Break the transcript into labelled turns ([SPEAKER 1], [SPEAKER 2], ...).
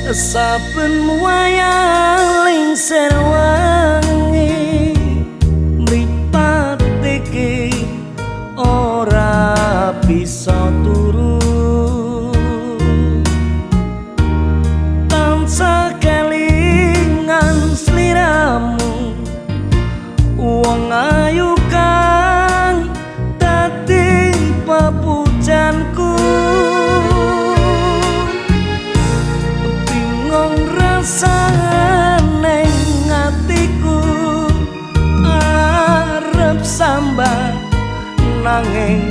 [SPEAKER 1] saben wayah lingser wengi mripat iki ora bisa turu tansah kelingan sliramu wong ayu kang dadi papujanku rasane ngatiku arep sambat nanging